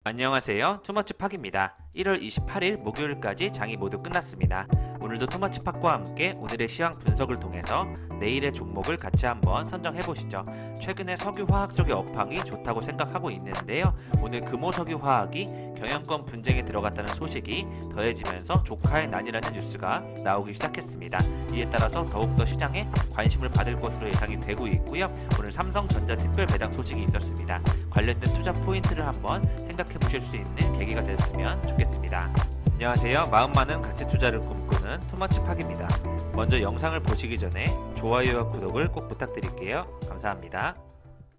안녕하세요. 투머치팍입니다. 1월 28일 목요일까지 장이 모두 끝났습니다. 오늘도 투머치팍과 함께 오늘의 시황 분석을 통해서 내일의 종목을 같이 한번 선정해 보시죠. 최근에 석유화학 쪽의 업황이 좋다고 생각하고 있는데요. 오늘 금호석유화학이 경영권 분쟁에 들어갔다는 소식이 더해지면서 조카의 난이라는 뉴스가 나오기 시작했습니다. 이에 따라서 더욱더 시장에 관심을 받을 것으로 예상이 되고 있고요. 오늘 삼성전자 특별 배당 소식이 있었습니다. 관련된 투자 포인트를 한번 생각해 보실 수 있는 계기가 됐으면 좋겠습니다. 안녕하세요. 마음 많은 가치 투자를 꿈꾸는 투머치팍입니다. 먼저 영상을 보시기 전에 좋아요와 구독을 꼭 부탁드릴게요. 감사합니다.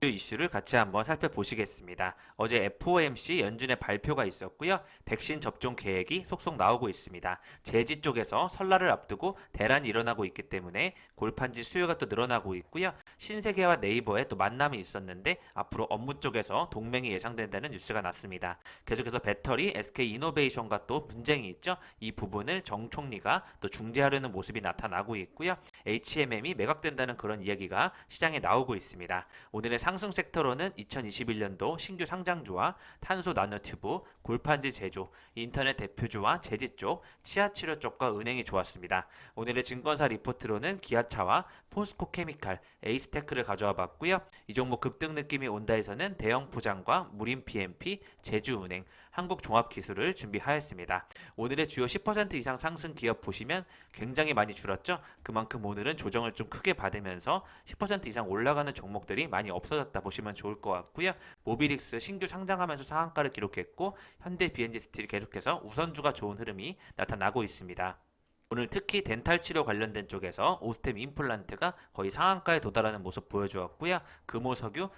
이슈를 같이 한번 살펴보시겠습니다. 어제 FOMC 연준의 발표가 있었고요. 백신 접종 계획이 속속 나오고 있습니다. 제지 쪽에서 설날을 앞두고 대란이 일어나고 있기 때문에 골판지 수요가 또 늘어나고 있고요. 신세계와 네이버에 또 만남이 있었는데 앞으로 업무 쪽에서 동맹이 예상된다는 뉴스가 났습니다. 계속해서 배터리, SK이노베이션과 또 분쟁이 있죠. 이 부분을 정 총리가 또 중재하려는 모습이 나타나고 있고요. HMM이 매각된다는 그런 이야기가 시장에 나오고 있습니다. 오늘의 상승 섹터로는 2021년도 신규 상장주와 탄소 나노튜브, 골판지 제조, 인터넷 대표주와 제지 쪽, 치아치료 쪽과 은행이 좋았습니다. 오늘의 증권사 리포트로는 기아차와 포스코케미칼, 에이스테크를 가져와 봤고요. 이 종목 급등 느낌이 온다에서는 대형 포장과 무림 PMP, 제주은행, 한국종합기술을 준비하였습니다. 오늘의 주요 10% 이상 상승 기업 보시면 굉장히 많이 줄었죠. 그만큼 오늘은 조정을 좀 크게 받으면서 10% 이상 올라가는 종목들이 많이 없어졌다 보시면 좋을 것 같고요. 모비릭스 신규 상장하면서 상한가를 기록했고 현대 BNG 스틸이 계속해서 우선주가 좋은 흐름이 나타나고 있습니다. 오늘 특히 덴탈 치료 관련된 쪽에서 오스템 임플란트가 거의 상한가에 도달하는 모습 보여주었고요. 금호석유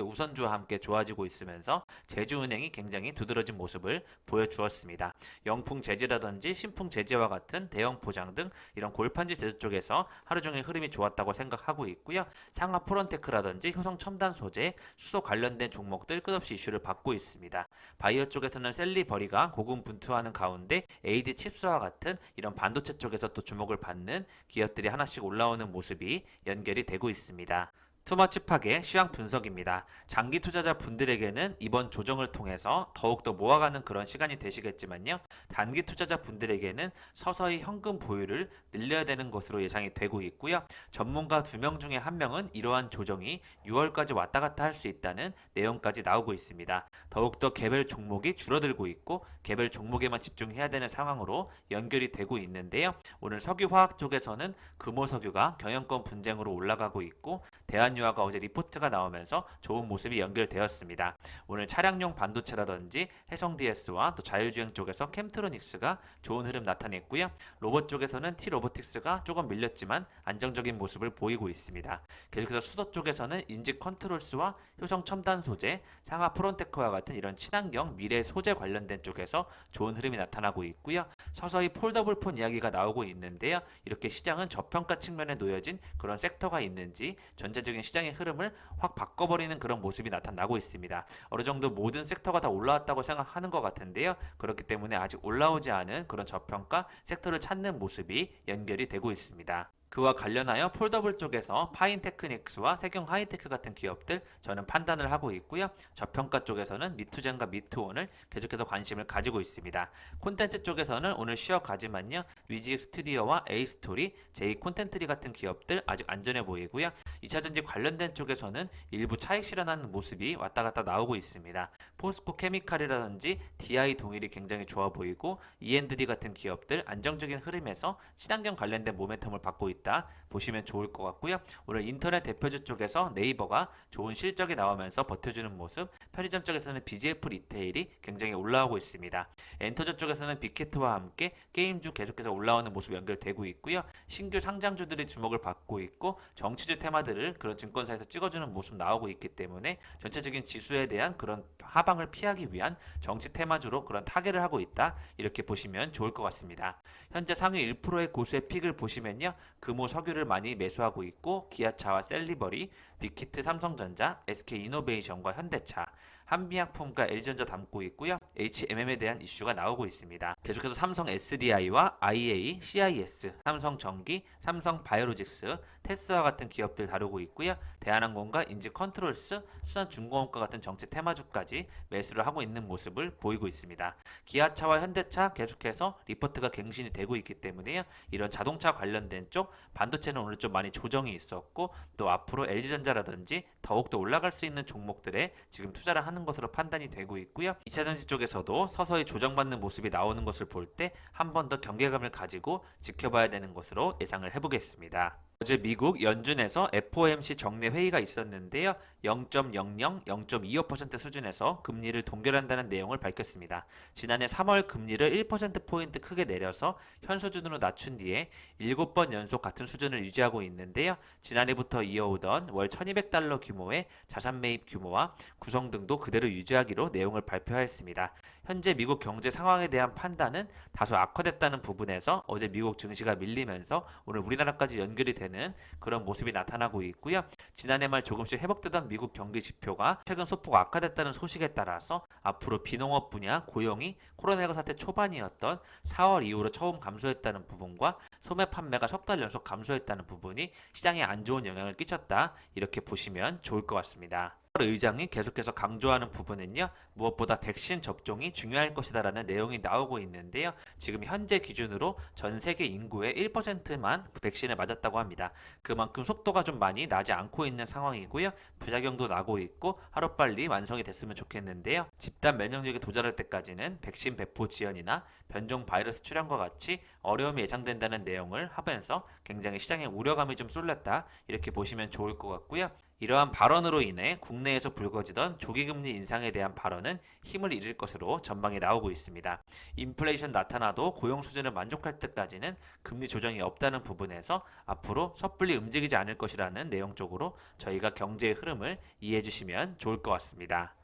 우선주와 함께 좋아지고 있으면서 제주은행이 굉장히 두드러진 모습을 보여주었습니다. 영풍제지라든지 신풍제지와 같은 대형 포장 등 이런 골판지 제조 쪽에서 하루 종일 흐름이 좋았다고 생각하고 있고요. 상하 프론테크라든지 효성 첨단 소재, 수소 관련된 종목들 끝없이 이슈를 받고 있습니다. 바이오 쪽에서는 셀리버리가 고군분투하는 가운데 AD 칩스와 같은 이런 반도체 쪽에서 또 주목을 받는 기업들이 하나씩 올라오는 모습이 연결이 되고 있습니다. 투머치팍의 시황 분석입니다. 장기 투자자 분들에게는 이번 조정을 통해서 더욱더 모아가는 그런 시간이 되시겠지만요. 단기 투자자 분들에게는 서서히 현금 보유를 늘려야 되는 것으로 예상이 되고 있고요. 전문가 2명 중에 1명은 이러한 조정이 6월까지 왔다 갔다 할 수 있다는 내용까지 나오고 있습니다. 더욱더 개별 종목이 줄어들고 있고 개별 종목에만 집중해야 되는 상황으로 연결이 되고 있는데요. 오늘 석유화학 쪽에서는 금호석유가 경영권 분쟁으로 올라가고 있고 대한유화가 어제 리포트가 나오면서 좋은 모습이 연결되었습니다. 오늘 차량용 반도체라든지 해성DS와 또 자율주행 쪽에서 캠트로닉스가 좋은 흐름 나타냈고요. 로봇 쪽에서는 T로보틱스가 조금 밀렸지만 안정적인 모습을 보이고 있습니다. 계속해서 수도 쪽에서는 인지 컨트롤스와 효성 첨단 소재, 상하 프론테크와 같은 이런 친환경 미래 소재 관련된 쪽에서 좋은 흐름이 나타나고 있고요. 서서히 폴더블 폰 이야기가 나오고 있는데요. 이렇게 시장은 저평가 측면에 놓여진 그런 섹터가 있는지 전체적인 시장의 흐름을 확 바꿔버리는 그런 모습이 나타나고 있습니다. 어느 정도 모든 섹터가 다 올라왔다고 생각하는 것 같은데요. 그렇기 때문에 아직 올라오지 않은 그런 저평가 섹터를 찾는 모습이 연결이 되고 있습니다. 그와 관련하여 폴더블 쪽에서 파인테크닉스와 세경 하이테크 같은 기업들 저는 판단을 하고 있고요. 저평가 쪽에서는 미투젠과 미투온을 계속해서 관심을 가지고 있습니다. 콘텐츠 쪽에서는 오늘 쉬어가지만요. 위지익 스튜디오와 에이스토리, 제이 콘텐트리 같은 기업들 아직 안전해 보이고요. 2차전지 관련된 쪽에서는 일부 차익 실현하는 모습이 왔다 갔다 나오고 있습니다. 포스코 케미칼이라든지 DI 동일이 굉장히 좋아 보이고 E&D 같은 기업들 안정적인 흐름에서 친환경 관련된 모멘텀을 받고 있다 보시면 좋을 것 같고요. 오늘 인터넷 대표주 쪽에서 네이버가 좋은 실적이 나오면서 버텨주는 모습, 편의점 쪽에서는 BGF 리테일이 굉장히 올라오고 있습니다. 엔터저 쪽에서는 빅히트와 함께 게임주 계속해서 올라오는 모습 연결되고 있고요. 신규 상장주들이 주목을 받고 있고 정치주 테마들을 그런 증권사에서 찍어주는 모습 나오고 있기 때문에 전체적인 지수에 대한 그런 하방을 피하기 위한 정치 테마주로 그런 타결을 하고 있다 이렇게 보시면 좋을 것 같습니다. 현재 상위 1%의 고수의 픽을 보시면요. 금호 석유를 많이 매수하고 있고 기아차와 셀리버리, 빅히트 삼성전자, SK이노베이션과 현대차, 한미약품과 LG전자 담고 있고요. HMM에 대한 이슈가 나오고 있습니다. 계속해서 삼성 SDI와 IA, CIS, 삼성전기, 삼성바이오로직스, 테스와 같은 기업들 다루고 있고요. 대한항공과 인지컨트롤스, 수산중공업과 같은 정치 테마주까지 매수를 하고 있는 모습을 보이고 있습니다. 기아차와 현대차 계속해서 리포트가 갱신이 되고 있기 때문에요. 이런 자동차 관련된 쪽 반도체는 오늘 좀 많이 조정이 있었고 또 앞으로 LG전자라든지 더욱더 올라갈 수 있는 종목들에 지금 투자를 하는 것으로 판단이 되고 있고요. 2차전지 쪽에서도 서서히 조정받는 모습이 나오는 것을 볼 때 한 번 더 경계감을 가지고 지켜봐야 되는 것으로 예상을 해보겠습니다. 어제 미국 연준에서 FOMC 정례 회의가 있었는데요. 0.00, 0.25% 수준에서 금리를 동결한다는 내용을 밝혔습니다. 지난해 3월 금리를 1%포인트 크게 내려서 현 수준으로 낮춘 뒤에 7번 연속 같은 수준을 유지하고 있는데요. 지난해부터 이어오던 월 1200달러 규모의 자산 매입 규모와 구성 등도 그대로 유지하기로 내용을 발표하였습니다. 현재 미국 경제 상황에 대한 판단은 다소 악화됐다는 부분에서 어제 미국 증시가 밀리면서 오늘 우리나라까지 연결이 되는 그런 모습이 나타나고 있고요. 지난해 말 조금씩 회복되던 미국 경기 지표가 최근 소폭 악화됐다는 소식에 따라서 앞으로 비농업 분야 고용이 코로나19 사태 초반이었던 4월 이후로 처음 감소했다는 부분과 소매 판매가 석 달 연속 감소했다는 부분이 시장에 안 좋은 영향을 끼쳤다. 이렇게 보시면 좋을 것 같습니다. 의장이 계속해서 강조하는 부분은요. 무엇보다 백신 접종이 중요할 것이다라는 내용이 나오고 있는데요. 지금 현재 기준으로 전 세계 인구의 1%만 백신을 맞았다고 합니다. 그만큼 속도가 좀 많이 나지 않고 있는 상황이고요. 부작용도 나고 있고 하루빨리 완성이 됐으면 좋겠는데요. 집단 면역력에 도달할 때까지는 백신 배포 지연이나 변종 바이러스 출현과 같이 어려움이 예상된다는 내용을 하면서 굉장히 시장에 우려감이 좀 쏠렸다. 이렇게 보시면 좋을 것 같고요. 이러한 발언으로 인해 국내에서 불거지던 조기금리 인상에 대한 발언은 힘을 잃을 것으로 전망이 나오고 있습니다. 인플레이션 나타나도 고용 수준을 만족할 때까지는 금리 조정이 없다는 부분에서 앞으로 섣불리 움직이지 않을 것이라는 내용 쪽으로 저희가 경제의 흐름을 이해해 주시면 좋을 것 같습니다.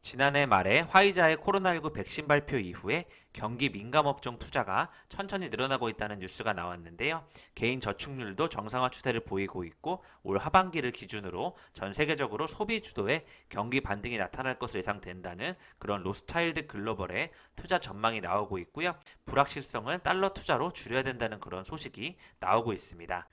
지난해 말에 화이자의 코로나19 백신 발표 이후에 경기 민감업종 투자가 천천히 늘어나고 있다는 뉴스가 나왔는데요. 개인 저축률도 정상화 추세를 보이고 있고 올 하반기를 기준으로 전 세계적으로 소비 주도의 경기 반등이 나타날 것으로 예상된다는 그런 로스차일드 글로벌의 투자 전망이 나오고 있고요. 불확실성은 달러 투자로 줄여야 된다는 그런 소식이 나오고 있습니다.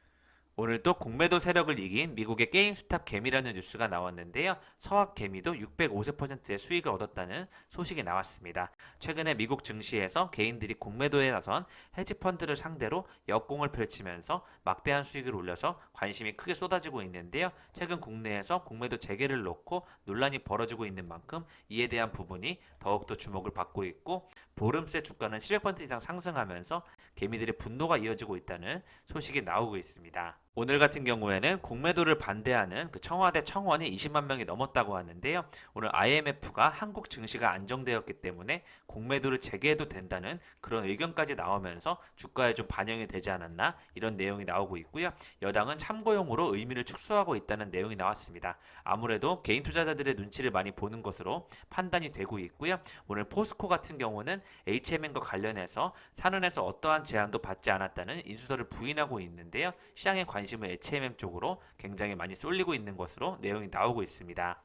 오늘 또 공매도 세력을 이긴 미국의 게임스탑 개미라는 뉴스가 나왔는데요. 서학 개미도 650%의 수익을 얻었다는 소식이 나왔습니다. 최근에 미국 증시에서 개인들이 공매도에 나선 헤지펀드를 상대로 역공을 펼치면서 막대한 수익을 올려서 관심이 크게 쏟아지고 있는데요. 최근 국내에서 공매도 재개를 놓고 논란이 벌어지고 있는 만큼 이에 대한 부분이 더욱더 주목을 받고 있고 보름새 주가는 700% 이상 상승하면서 개미들의 분노가 이어지고 있다는 소식이 나오고 있습니다. 오늘 같은 경우에는 공매도를 반대하는 그 청와대 청원이 20만 명이 넘었다고 하는데요. 오늘 IMF가 한국 증시가 안정되었기 때문에 공매도를 재개해도 된다는 그런 의견까지 나오면서 주가에 좀 반영이 되지 않았나 이런 내용이 나오고 있고요. 여당은 참고용으로 의미를 축소하고 있다는 내용이 나왔습니다. 아무래도 개인 투자자들의 눈치를 많이 보는 것으로 판단이 되고 있고요. 오늘 포스코 같은 경우는 HMM과 관련해서 산은에서 어떠한 제한도 받지 않았다는 인수서를 부인하고 있는데요. 시장의 관심을 HMM 쪽으로 굉장히 많이 쏠리고 있는 것으로 내용이 나오고 있습니다.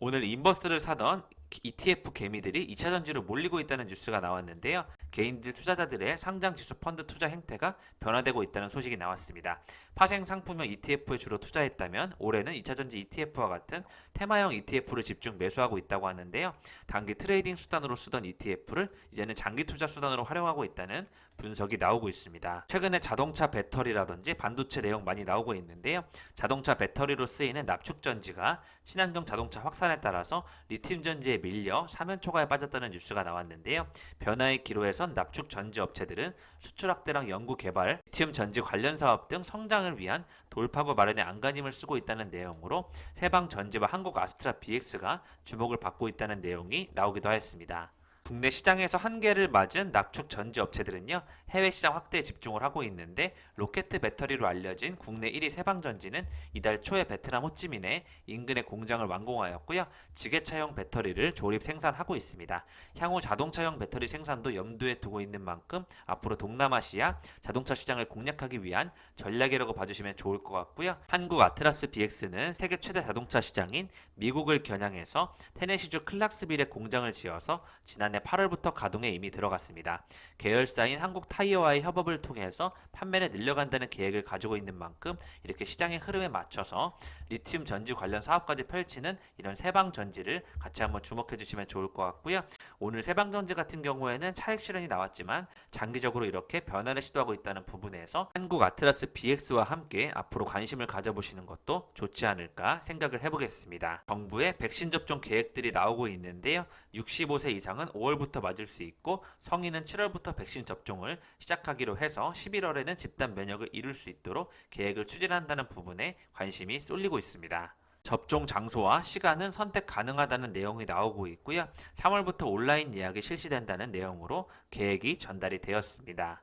오늘 인버스를 사던 ETF 개미들이 2차전지로 몰리고 있다는 뉴스가 나왔는데요. 개인들 투자자들의 상장 지수 펀드 투자 행태가 변화되고 있다는 소식이 나왔습니다. 파생 상품형 ETF에 주로 투자했다면 올해는 2차전지 ETF와 같은 테마형 ETF를 집중 매수하고 있다고 하는데요. 단기 트레이딩 수단으로 쓰던 ETF를 이제는 장기 투자 수단으로 활용하고 있다는 분석이 나오고 있습니다. 최근에 자동차 배터리라든지 반도체 내용 많이 나오고 있는데요. 자동차 배터리로 쓰이는 납축전지가 친환경 자동차 확산에 따라서 리튬 전지에 밀려 사면 초과에 빠졌다는 뉴스가 나왔는데요. 변화의 기로에선 납축 전지 업체들은 수출 확대랑 연구 개발, 리튬 전지 관련 사업 등 성장을 위한 돌파구 마련의 안간힘을 쓰고 있다는 내용으로 세방 전지와 한국 아스트라 BX가 주목을 받고 있다는 내용이 나오기도 하였습니다. 국내 시장에서 한계를 맞은 납축 전지 업체들은요, 해외 시장 확대에 집중을 하고 있는데, 로켓 배터리로 알려진 국내 1위 세방전지는 이달 초에 베트남 호찌민에 인근의 공장을 완공하였고요, 지게차용 배터리를 조립 생산하고 있습니다. 향후 자동차용 배터리 생산도 염두에 두고 있는 만큼 앞으로 동남아시아 자동차 시장을 공략하기 위한 전략이라고 봐주시면 좋을 것 같고요. 한국 아트라스 BX는 세계 최대 자동차 시장인 미국을 겨냥해서 테네시주 클락스빌에 공장을 지어서 지난해 8월부터 가동에 이미 들어갔습니다. 계열사인 한국 타이어와의 협업을 통해서 판매를 늘려간다는 계획을 가지고 있는 만큼 이렇게 시장의 흐름에 맞춰서 리튬 전지 관련 사업까지 펼치는 이런 세방 전지를 같이 한번 주목해 주시면 좋을 것 같고요. 오늘 세방 전지 같은 경우에는 차익 실현이 나왔지만 장기적으로 이렇게 변화를 시도하고 있다는 부분에서 한국 아트라스 BX와 함께 앞으로 관심을 가져보시는 것도 좋지 않을까 생각을 해보겠습니다. 정부의 백신 접종 계획들이 나오고 있는데요. 65세 이상은 5월부터 맞을 수 있고 성인은 7월부터 백신 접종을 시작하기로 해서 11월에는 집단 면역을 이룰 수 있도록 계획을 추진한다는 부분에 관심이 쏠리고 있습니다. 접종 장소와 시간은 선택 가능하다는 내용이 나오고 있고요. 3월부터 온라인 예약이 실시된다는 내용으로 계획이 전달이 되었습니다.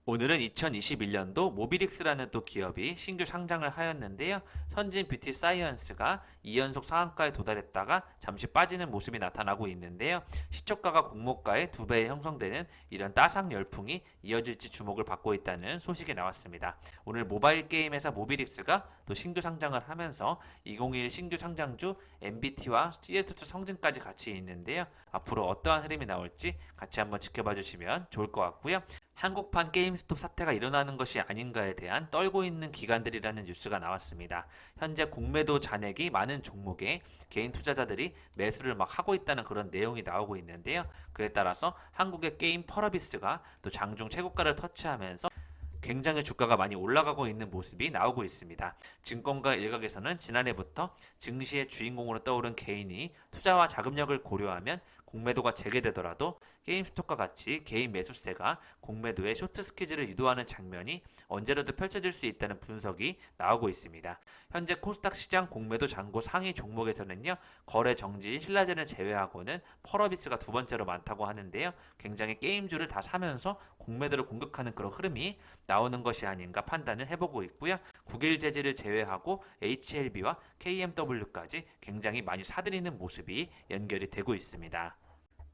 오늘은 2021년도 모비릭스라는 또 기업이 신규 상장을 하였는데요. 선진 뷰티 사이언스가 2연속 상한가에 도달했다가 잠시 빠지는 모습이 나타나고 있는데요. 시초가가 공모가의 2배에 형성되는 이런 따상 열풍이 이어질지 주목을 받고 있다는 소식이 나왔습니다. 오늘 모바일 게임 회사 모비릭스가 또 신규 상장을 하면서 2021 신규 상장주 MBT와 CS2 성진까지 같이 있는데요. 앞으로 어떠한 흐름이 나올지 같이 한번 지켜봐 주시면 좋을 것 같고요. 한국판 게임스톱 사태가 일어나는 것이 아닌가에 대한 떨고 있는 기관들이라는 뉴스가 나왔습니다. 현재 공매도 잔액이 많은 종목에 개인 투자자들이 매수를 막 하고 있다는 그런 내용이 나오고 있는데요. 그에 따라서 한국의 게임 펄어비스가 또 장중 최고가를 터치하면서 굉장히 주가가 많이 올라가고 있는 모습이 나오고 있습니다. 증권가 일각에서는 지난해부터 증시의 주인공으로 떠오른 개인이 투자와 자금력을 고려하면 공매도가 재개되더라도 게임스톱과 같이 개인 매수세가 공매도의 쇼트 스퀴즈를 유도하는 장면이 언제라도 펼쳐질 수 있다는 분석이 나오고 있습니다. 현재 코스닥 시장 공매도 잔고 상위 종목에서는요, 거래 정지인 신라젠을 제외하고는 펄어비스가 두 번째로 많다고 하는데요. 굉장히 게임주를 다 사면서 공매도를 공격하는 그런 흐름이 나오는 것이 아닌가 판단을 해보고 있고요. 국일재질을 제외하고 HLB와 KMW까지 굉장히 많이 사들이는 모습이 연결이 되고 있습니다.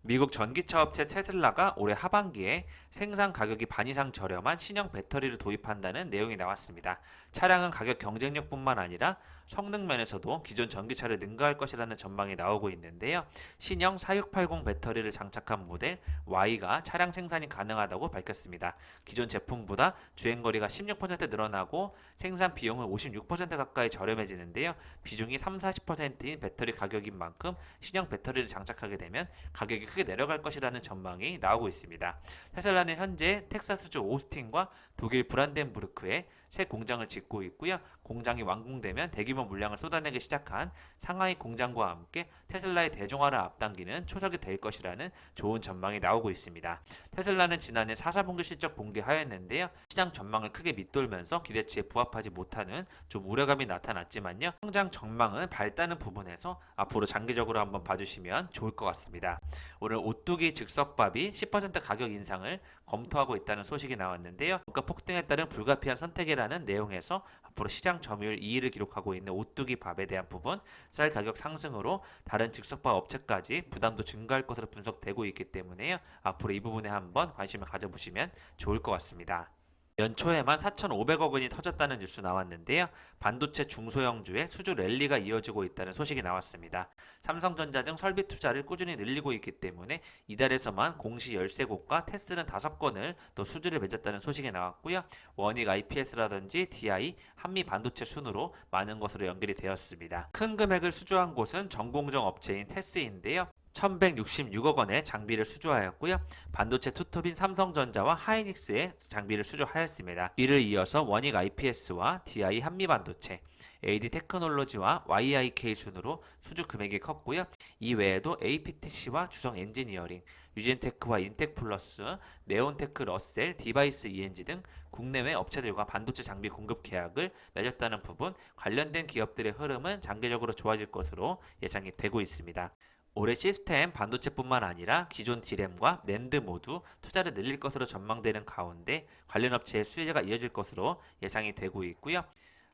미국 전기차 업체 테슬라가 올해 하반기에 생산 가격이 반 이상 저렴한 신형 배터리를 도입한다는 내용이 나왔습니다. 차량은 가격 경쟁력뿐만 아니라 성능 면에서도 기존 전기차를 능가할 것이라는 전망이 나오고 있는데요. 신형 4680 배터리를 장착한 모델 Y가 차량 생산이 가능하다고 밝혔습니다. 기존 제품보다 주행거리가 16% 늘어나고 생산 비용은 56% 가까이 저렴해지는데요. 비중이 30-40%인 배터리 가격인 만큼 신형 배터리를 장착하게 되면 가격이 크게 내려갈 것이라는 전망이 나오고 있습니다. 테슬라는 현재 텍사스주 오스틴과 독일 브란덴부르크에 새 공장을 짓고 있고요. 공장이 완공되면 대규모 물량을 쏟아내기 시작한 상하이 공장과 함께 테슬라의 대중화를 앞당기는 초석이 될 것이라는 좋은 전망이 나오고 있습니다. 테슬라는 지난해 4사분기 실적 공개하였는데요. 시장 전망을 크게 밑돌면서 기대치에 부합하지 못하는 좀 우려감이 나타났지만요. 성장 전망은 밝다는 부분에서 앞으로 장기적으로 한번 봐주시면 좋을 것 같습니다. 오늘 오뚜기 즉석밥이 10% 가격 인상을 검토하고 있다는 소식이 나왔는데요. 물가 폭등에 따른 불가피한 선택이라는 내용에서 앞으로 시장 점유율 2위를 기록하고 있는 오뚜기 밥에 대한 부분, 쌀 가격 상승으로 다른 즉석밥 업체까지 부담도 증가할 것으로 분석되고 있기 때문에요. 앞으로 이 부분에 한번 관심을 가져보시면 좋을 것 같습니다. 연초에만 4,500억 원이 터졌다는 뉴스 나왔는데요. 반도체 중소형주의 수주 랠리가 이어지고 있다는 소식이 나왔습니다. 삼성전자 등 설비 투자를 꾸준히 늘리고 있기 때문에 이달에서만 공시 13곳과 테스트는 5건을 또 수주를 맺었다는 소식이 나왔고요. 원익 IPS라든지 DI, 한미 반도체 순으로 많은 것으로 연결이 되었습니다. 큰 금액을 수주한 곳은 전공정 업체인 테스인데요. 1166억 원의 장비를 수주하였고요. 반도체 투톱인 삼성전자와 하이닉스의 장비를 수주하였습니다. 이를 이어서 원익 IPS와 DI 한미반도체, AD 테크놀로지와 YIK 순으로 수주 금액이 컸고요. 이 외에도 APTC와 주성 엔지니어링, 유진테크와 인텍플러스, 네온테크 러셀, 디바이스 ENG 등 국내외 업체들과 반도체 장비 공급 계약을 맺었다는 부분, 관련된 기업들의 흐름은 장기적으로 좋아질 것으로 예상이 되고 있습니다. 올해 시스템 반도체뿐만 아니라 기존 D램과 낸드 모두 투자를 늘릴 것으로 전망되는 가운데 관련 업체의 수혜가 이어질 것으로 예상이 되고 있고요.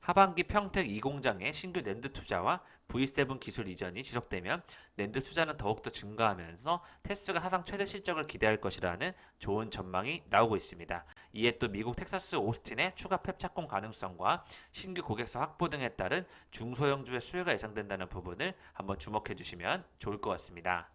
하반기 평택 2공장의 신규 낸드 투자와 V7 기술 이전이 지속되면 낸드 투자는 더욱더 증가하면서 테스가 사상 최대 실적을 기대할 것이라는 좋은 전망이 나오고 있습니다. 이에 또 미국 텍사스 오스틴의 추가 팹 착공 가능성과 신규 고객사 확보 등에 따른 중소형주의 수혜가 예상된다는 부분을 한번 주목해 주시면 좋을 것 같습니다.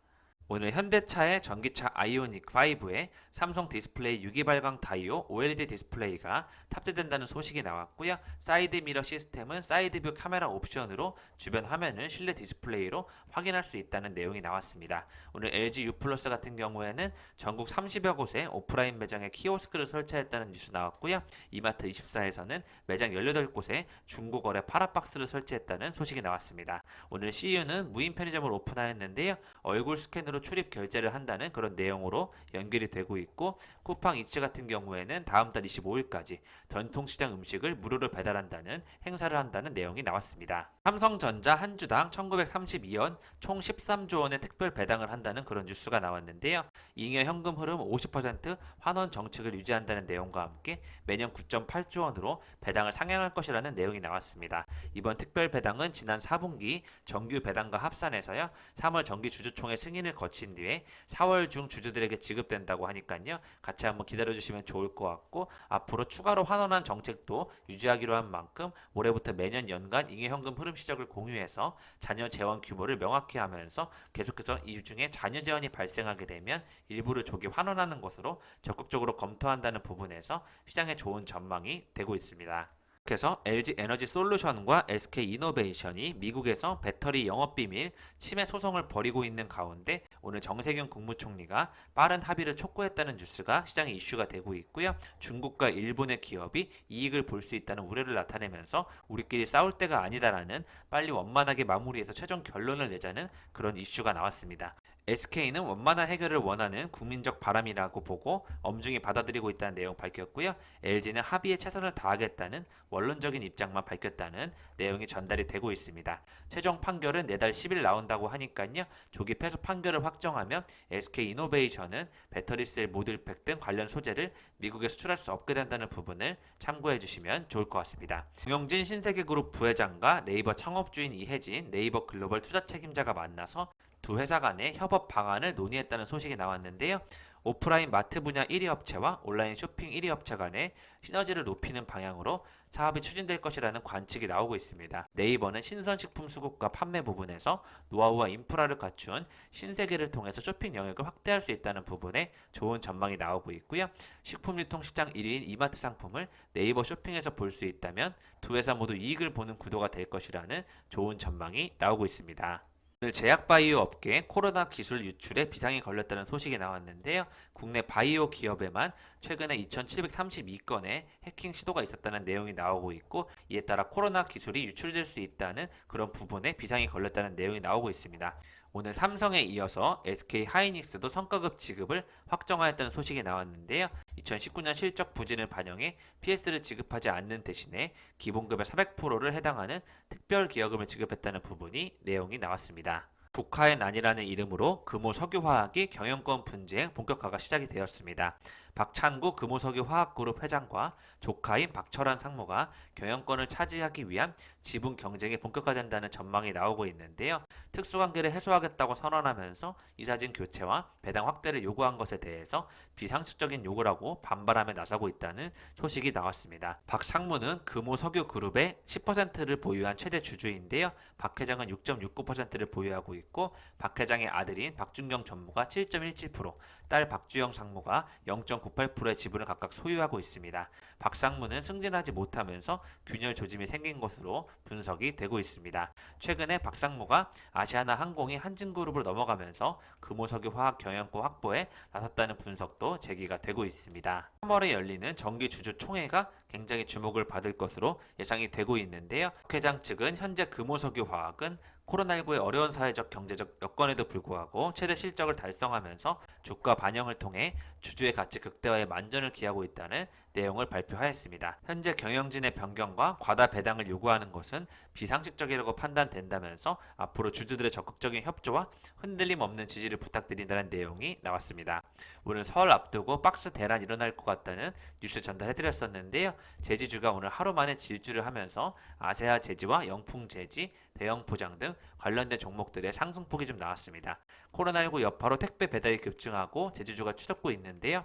오늘 현대차의 전기차 아이오닉 5에 삼성 디스플레이 유기발광 다이오 OLED 디스플레이가 탑재된다는 소식이 나왔고요. 사이드 미러 시스템은 사이드뷰 카메라 옵션으로 주변 화면을 실내 디스플레이로 확인할 수 있다는 내용이 나왔습니다. 오늘 LG U+ 같은 경우에는 전국 30여 곳에 오프라인 매장에 키오스크를 설치했다는 뉴스 나왔고요. 이마트24에서는 매장 18곳에 중고거래 파라박스를 설치했다는 소식이 나왔습니다. 오늘 CU는 무인 편의점을 오픈하였는데요. 얼굴 스캔으로 출입 결제를 한다는 그런 내용으로 연결이 되고 있고, 쿠팡 이츠 같은 경우에는 다음 달 25일까지 전통시장 음식을 무료로 배달한다는 행사를 한다는 내용이 나왔습니다. 삼성전자 한 주당 1932원 총 13조 원의 특별 배당을 한다는 그런 뉴스가 나왔는데요. 잉여 현금 흐름 50% 환원 정책을 유지한다는 내용과 함께 매년 9.8조 원으로 배당을 상향할 것이라는 내용이 나왔습니다. 이번 특별 배당은 지난 4분기 정규 배당과 합산해서요. 3월 정기 주주총회 승인을 거친 뒤에 4월 중 주주들에게 지급된다고 하니까요. 같이 한번 기다려주시면 좋을 것 같고, 앞으로 추가로 환원한 정책도 유지하기로 한 만큼 올해부터 매년 연간 잉여현금 흐름 시적을 공유해서 자녀 재원 규모를 명확히 하면서 계속해서 이 중에 자녀 재원이 발생하게 되면 일부를 조기 환원하는 것으로 적극적으로 검토한다는 부분에서 시장에 좋은 전망이 되고 있습니다. 그래서 LG 에너지 솔루션과 SK 이노베이션이 미국에서 배터리 영업비밀 침해 소송을 벌이고 있는 가운데 오늘 정세균 국무총리가 빠른 합의를 촉구했다는 뉴스가 시장에 이슈가 되고 있고요. 중국과 일본의 기업이 이익을 볼 수 있다는 우려를 나타내면서 우리끼리 싸울 때가 아니다라는, 빨리 원만하게 마무리해서 최종 결론을 내자는 그런 이슈가 나왔습니다. SK는 원만한 해결을 원하는 국민적 바람이라고 보고 엄중히 받아들이고 있다는 내용 밝혔고요. LG는 합의에 최선을 다하겠다는 원론적인 입장만 밝혔다는 내용이 전달이 되고 있습니다. 최종 판결은 내달 10일 나온다고 하니까요. 조기 패소 판결을 확정하면 SK 이노베이션은 배터리셀 모듈팩 등 관련 소재를 미국에 수출할 수 없게 된다는 부분을 참고해 주시면 좋을 것 같습니다. 정영진 신세계그룹 부회장과 네이버 창업주인 이혜진 네이버 글로벌 투자 책임자가 만나서 두 회사 간의 협업 방안을 논의했다는 소식이 나왔는데요. 오프라인 마트 분야 1위 업체와 온라인 쇼핑 1위 업체 간의 시너지를 높이는 방향으로 사업이 추진될 것이라는 관측이 나오고 있습니다. 네이버는 신선식품 수급과 판매 부분에서 노하우와 인프라를 갖춘 신세계를 통해서 쇼핑 영역을 확대할 수 있다는 부분에 좋은 전망이 나오고 있고요. 식품유통시장 1위인 이마트 상품을 네이버 쇼핑에서 볼 수 있다면 두 회사 모두 이익을 보는 구도가 될 것이라는 좋은 전망이 나오고 있습니다. 오늘 제약바이오 업계 코로나 기술 유출에 비상이 걸렸다는 소식이 나왔는데요. 국내 바이오 기업에만 최근에 2,732건의 해킹 시도가 있었다는 내용이 나오고 있고, 이에 따라 코로나 기술이 유출될 수 있다는 그런 부분에 비상이 걸렸다는 내용이 나오고 있습니다. 오늘 삼성에 이어서 SK 하이닉스도 성과급 지급을 확정하였다는 소식이 나왔는데요. 2019년 실적 부진을 반영해 PS를 지급하지 않는 대신에 기본급의 400%를 해당하는 특별 기여금을 지급했다는 부분이 내용이 나왔습니다. 조카의 난이라는 이름으로 금호석유화학이 경영권 분쟁 본격화가 시작이 되었습니다. 박찬구 금호석유화학그룹 회장과 조카인 박철환 상무가 경영권을 차지하기 위한 지분 경쟁이 본격화된다는 전망이 나오고 있는데요. 특수관계를 해소하겠다고 선언하면서 이사진 교체와 배당 확대를 요구한 것에 대해서 비상식적인 요구라고 반발하며 나서고 있다는 소식이 나왔습니다. 박 상무는 금호석유그룹의 10%를 보유한 최대 주주인데요. 박 회장은 6.69%를 보유하고 있고, 박 회장의 아들인 박준경 전무가 7.17%, 딸 박주영 상무가 0.98%의 지분을 각각 소유하고 있습니다. 박 상무는 승진하지 못하면서 균열 조짐이 생긴 것으로 분석이 되고 있습니다. 최근에 박 상무가 아시아나 항공이 한진그룹으로 넘어가면서 금호석유 화학 경영권 확보에 나섰다는 분석도 제기가 되고 있습니다. 3월에 열리는 정기 주주 총회가 굉장히 주목을 받을 것으로 예상이 되고 있는데요. 박 회장 측은 현재 금호석유 화학은 코로나19의 어려운 사회적 경제적 여건에도 불구하고 최대 실적을 달성하면서 주가 반영을 통해 주주의 가치 극대화에 만전을 기하고 있다는 내용을 발표하였습니다. 현재 경영진의 변경과 과다 배당을 요구하는 것은 비상식적이라고 판단된다면서 앞으로 주주들의 적극적인 협조와 흔들림 없는 지지를 부탁드린다는 내용이 나왔습니다. 오늘 설 앞두고 박스 대란 일어날 것 같다는 뉴스 전달해드렸었는데요. 제지주가 오늘 하루 만에 질주를 하면서 아세아 제지와 영풍 제지, 대형 포장 등 관련된 종목들의 상승폭이 좀 나왔습니다. 코로나19 여파로 택배 배달이 급증하고 제지주가 추잡고 있는데요.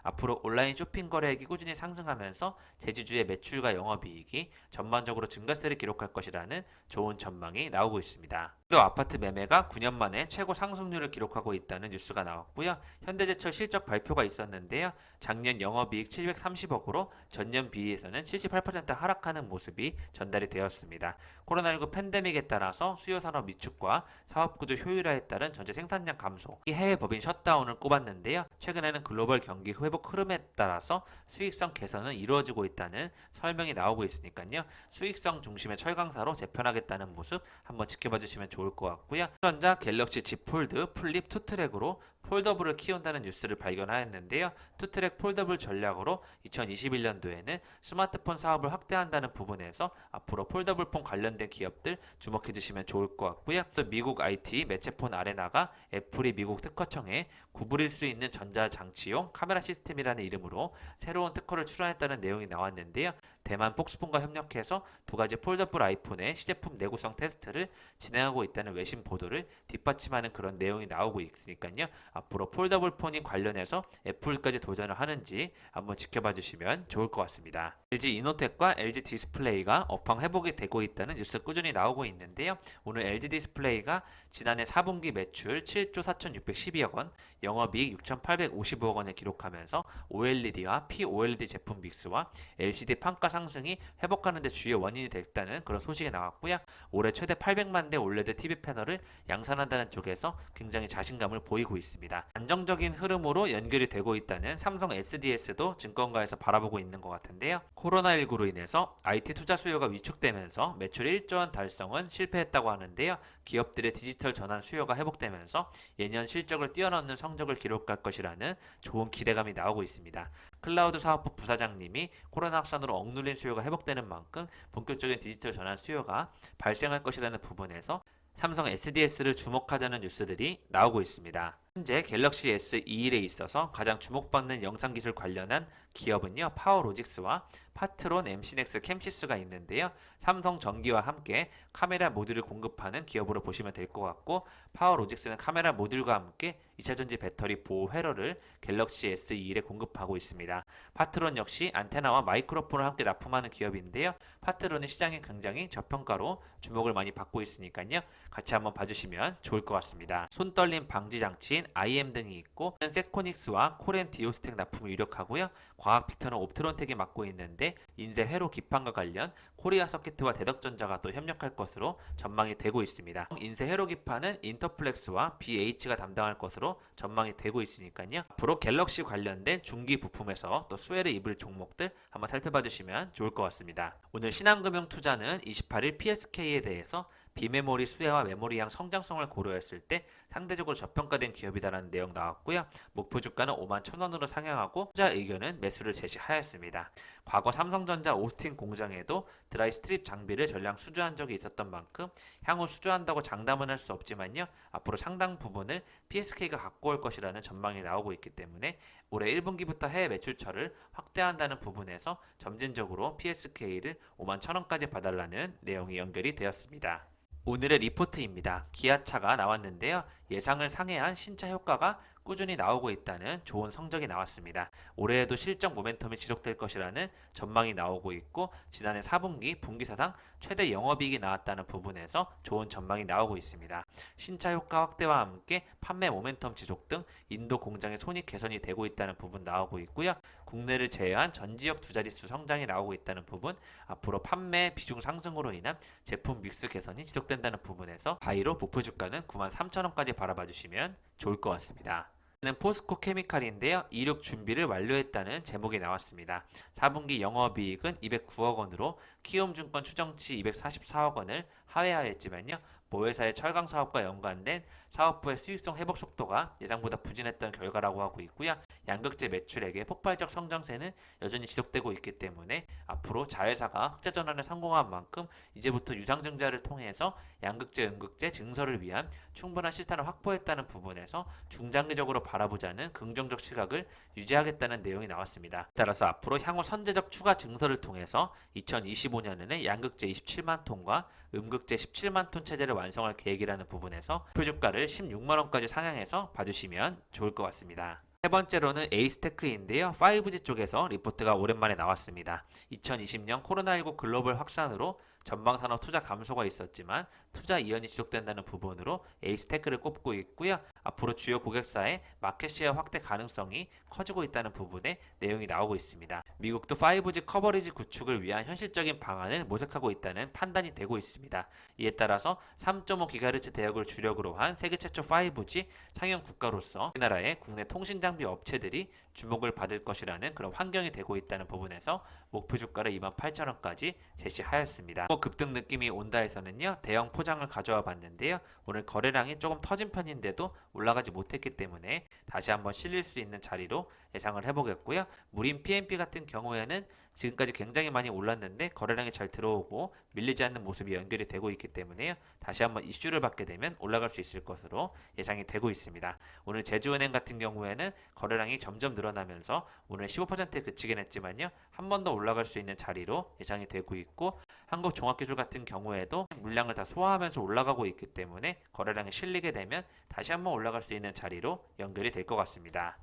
앞으로 온라인 쇼핑 거래액이 꾸준히 상승하면서 제지주의 매출과 영업이익이 전반적으로 증가세를 기록할 것이라는 좋은 전망이 나오고 있습니다. 또 아파트 매매가 9년 만에 최고 상승률을 기록하고 있다는 뉴스가 나왔고요. 현대제철 실적 발표가 있었는데요. 작년 영업이익 730억으로 전년 비해서는 78% 하락하는 모습이 전달이 되었습니다. 코로나19 팬데믹에 따라서 수요산업 위축과 사업구조 효율화에 따른 전체 생산량 감소, 이 해외 법인 셧다운을 꼽았는데요. 최근에는 글로벌 경기 회복 흐름에 따라서 수익성 개선은 이루어지고 있다는 설명이 나오고 있으니까요. 수익성 중심의 철강사로 재편하겠다는 모습 한번 지켜봐 주시면 좋을 것 같고요. 전자 갤럭시 Z 폴드 플립 투트랙으로 폴더블을 키운다는 뉴스를 발견하였는데요. 투트랙 폴더블 전략으로 2021년도에는 스마트폰 사업을 확대한다는 부분에서 앞으로 폴더블폰 관련된 기업들 주목해 주시면 좋을 것 같고요. 또 미국 IT 매체폰 아레나가 애플이 미국 특허청에 구부릴 수 있는 전자장치용 카메라 시스템이라는 이름으로 새로운 특허를 출원했다는 내용이 나왔는데요. 대만 폭스폰과 협력해서 두 가지 폴더블 아이폰의 시제품 내구성 테스트를 진행하고 있다는 외신 보도를 뒷받침하는 그런 내용이 나오고 있으니까요. 앞으로 폴더블 폰이 관련해서 애플까지 도전을 하는지 한번 지켜봐 주시면 좋을 것 같습니다. LG 이노텍과 LG 디스플레이가 업황 회복이 되고 있다는 뉴스 꾸준히 나오고 있는데요. 오늘 LG 디스플레이가 지난해 4분기 매출 7조 4,612억 원, 영업이익 6,855억 원을 기록하면서 OLED와 POLED 제품 믹스와 LCD 판가 상승이 회복하는 데 주요 원인이 됐다는 그런 소식이 나왔고요. 올해 최대 800만 대 OLED TV 패널을 양산한다는 쪽에서 굉장히 자신감을 보이고 있습니다. 안정적인 흐름으로 연결이 되고 있다는 삼성 SDS도 증권가에서 바라보고 있는 것 같은데요. 코로나19로 인해서 IT 투자 수요가 위축되면서 매출 1조 원 달성은 실패했다고 하는데요. 기업들의 디지털 전환 수요가 회복되면서 예년 실적을 뛰어넘는 성적을 기록할 것이라는 좋은 기대감이 나오고 있습니다. 클라우드 사업부 부사장님이 코로나 확산으로 억눌린 수요가 회복되는 만큼 본격적인 디지털 전환 수요가 발생할 것이라는 부분에서 삼성 SDS를 주목하자는 뉴스들이 나오고 있습니다. 현재 갤럭시 S21에 있어서 가장 주목받는 영상기술 관련한 기업은요, 파워로직스와 파트론 MC넥스 캠시스가 있는데요. 삼성 전기와 함께 카메라 모듈을 공급하는 기업으로 보시면 될 것 같고, 파워로직스는 카메라 모듈과 함께 2차전지 배터리 보호 회로를 갤럭시 S21에 공급하고 있습니다. 파트론 역시 안테나와 마이크로폰을 함께 납품하는 기업인데요. 파트론은 시장이 굉장히 저평가로 주목을 많이 받고 있으니까요. 같이 한번 봐주시면 좋을 것 같습니다. 손떨림 방지 장치인 IM 등이 있고, 세코닉스와 코렌 디오스텍 납품을 유력하고요. 과학 빅터는 옵트론텍이 맡고 있는데, 인쇄 회로 기판과 관련 코리아 서키트와 대덕전자가 또 협력할 것으로 전망이 되고 있습니다. 인쇄 회로 기판은 인터플렉스와 BH가 담당할 것으로 전망이 되고 있으니까요. 앞으로 갤럭시 관련된 중기 부품에서 또 수혜를 입을 종목들 한번 살펴봐 주시면 좋을 것 같습니다. 오늘 신한금융 투자는 28일 PSK에 대해서 비메모리 수혜와 메모리양 성장성을 고려했을 때 상대적으로 저평가된 기업이다라는 내용 나왔고요. 목표 주가는 51,000원으로 상향하고 투자 의견은 매수를 제시하였습니다. 과거 삼성전자 오스틴 공장에도 드라이 스트립 장비를 전량 수주한 적이 있었던 만큼 향후 수주한다고 장담은 할 수 없지만요. 앞으로 상당 부분을 PSK가 갖고 올 것이라는 전망이 나오고 있기 때문에 올해 1분기부터 해외 매출처를 확대한다는 부분에서 점진적으로 PSK를 51,000원까지 봐달라는 내용이 연결이 되었습니다. 오늘의 리포트입니다. 기아차가 나왔는데요. 예상을 상회한 신차 효과가 꾸준히 나오고 있다는 좋은 성적이 나왔습니다. 올해에도 실적 모멘텀이 지속될 것이라는 전망이 나오고 있고, 지난해 4분기 분기사상 최대 영업이익이 나왔다는 부분에서 좋은 전망이 나오고 있습니다. 신차 효과 확대와 함께 판매 모멘텀 지속 등 인도 공장의 손익 개선이 되고 있다는 부분 나오고 있고요. 국내를 제외한 전 지역 두 자릿수 성장이 나오고 있다는 부분, 앞으로 판매 비중 상승으로 인한 제품 믹스 개선이 지속된다는 부분에서 바이로 목표 주가는 93,000원까지 바라봐 주시면 좋을 것 같습니다. 는 포스코 케미칼인데요. 이륙 준비를 완료했다는 제목이 나왔습니다. 4분기 영업이익은 209억 원으로 키움증권 추정치 244억 원을 하회하였지만요. 모회사의 철강 사업과 연관된 사업부의 수익성 회복 속도가 예상보다 부진했던 결과라고 하고 있고요. 양극재 매출액의 폭발적 성장세는 여전히 지속되고 있기 때문에 앞으로 자회사가 흑자 전환에 성공한 만큼 이제부터 유상증자를 통해서 양극재, 음극재 증설을 위한 충분한 실탄을 확보했다는 부분에서 중장기적으로 바라보자는 긍정적 시각을 유지하겠다는 내용이 나왔습니다. 따라서 앞으로 향후 선제적 추가 증설을 통해서 2025년에는 양극재 27만 톤과 음극재 17만 톤 체제를 완성할 계획이라는 부분에서 목표 주가를 16만 원까지 상향해서 봐주시면 좋을 것 같습니다. 세 번째로는 에이스테크인데요. 5G 쪽에서 리포트가 오랜만에 나왔습니다. 2020년 코로나19 글로벌 확산으로 전방산업 투자 감소가 있었지만 투자 이연이 지속된다는 부분으로 에이스테크를 꼽고 있고요. 앞으로 주요 고객사의 마켓시ェ어 확대 가능성이 커지고 있다는 부분에 내용이 나오고 있습니다. 미국도 5G 커버리지 구축을 위한 현실적인 방안을 모색하고 있다는 판단이 되고 있습니다. 이에 따라서 3.5GHz 대역을 주력으로 한 세계 최초 5G 상용 국가로서 우리나라의 국내 통신 장비 업체들이 주목을 받을 것이라는 그런 환경이 되고 있다는 부분에서 목표 주가를 28,000원까지 제시하였습니다. 급등 느낌이 온다 해서는요, 대형 포장을 가져와 봤는데요. 오늘 거래량이 조금 터진 편인데도 올라가지 못했기 때문에 다시 한번 실릴 수 있는 자리로 예상을 해보겠고요. 무림 PMP 같은 경우에는 지금까지 굉장히 많이 올랐는데 거래량이 잘 들어오고 밀리지 않는 모습이 연결이 되고 있기 때문에요. 다시 한번 이슈를 받게 되면 올라갈 수 있을 것으로 예상이 되고 있습니다. 오늘 제주은행 같은 경우에는 거래량이 점점 늘어나면서 오늘 15%에 그치긴 했지만요. 한 번 더 올라갈 수 있는 자리로 예상이 되고 있고, 한국종합기술 같은 경우에도 물량을 다 소화하면서 올라가고 있기 때문에 거래량이 실리게 되면 다시 한번 올라갈 수 있는 자리로 연결이 될 것 같습니다.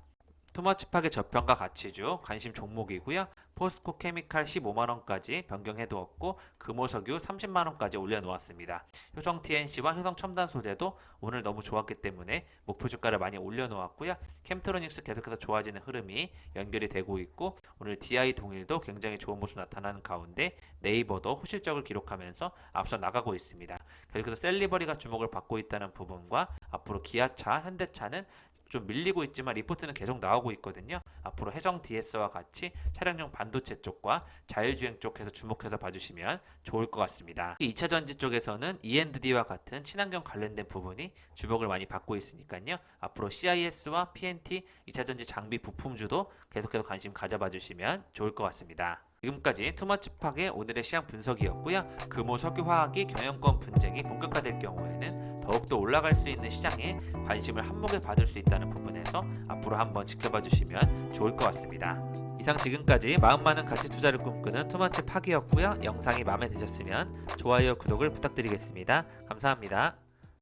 투머치팍의 저평가 가치주 관심 종목이고요. 포스코 케미칼 15만원까지 변경해두었고 금호석유 30만원까지 올려놓았습니다. 효성 TNC와 효성 첨단 소재도 오늘 너무 좋았기 때문에 목표 주가를 많이 올려놓았고요. 캠트로닉스 계속해서 좋아지는 흐름이 연결이 되고 있고, 오늘 DI 동일도 굉장히 좋은 모습 나타나는 가운데 네이버도 호실적을 기록하면서 앞서 나가고 있습니다. 계속해서 셀리버리가 주목을 받고 있다는 부분과 앞으로 기아차, 현대차는 좀 밀리고 있지만 리포트는 계속 나오고 있거든요. 앞으로 해성 DS와 같이 차량용 반도체 쪽과 자율주행 쪽에서 주목해서 봐주시면 좋을 것 같습니다. 2차전지 쪽에서는 E&D와 같은 친환경 관련된 부분이 주목을 많이 받고 있으니까요. 앞으로 CIS와 PNT, 2차전지 장비 부품주도 계속해서 관심 가져봐 주시면 좋을 것 같습니다. 지금까지 투머치팍의 오늘의 시장 분석이었고요. 금호 석유화학이 경영권 분쟁이 본격화될 경우에는 더욱더 올라갈 수 있는 시장에 관심을 한몫에 받을 수 있다는 부분에서 앞으로 한번 지켜봐 주시면 좋을 것 같습니다. 이상 지금까지 마음 많은 가치 투자를 꿈꾸는 투머치팍이었고요. 영상이 마음에 드셨으면 좋아요, 구독을 부탁드리겠습니다. 감사합니다.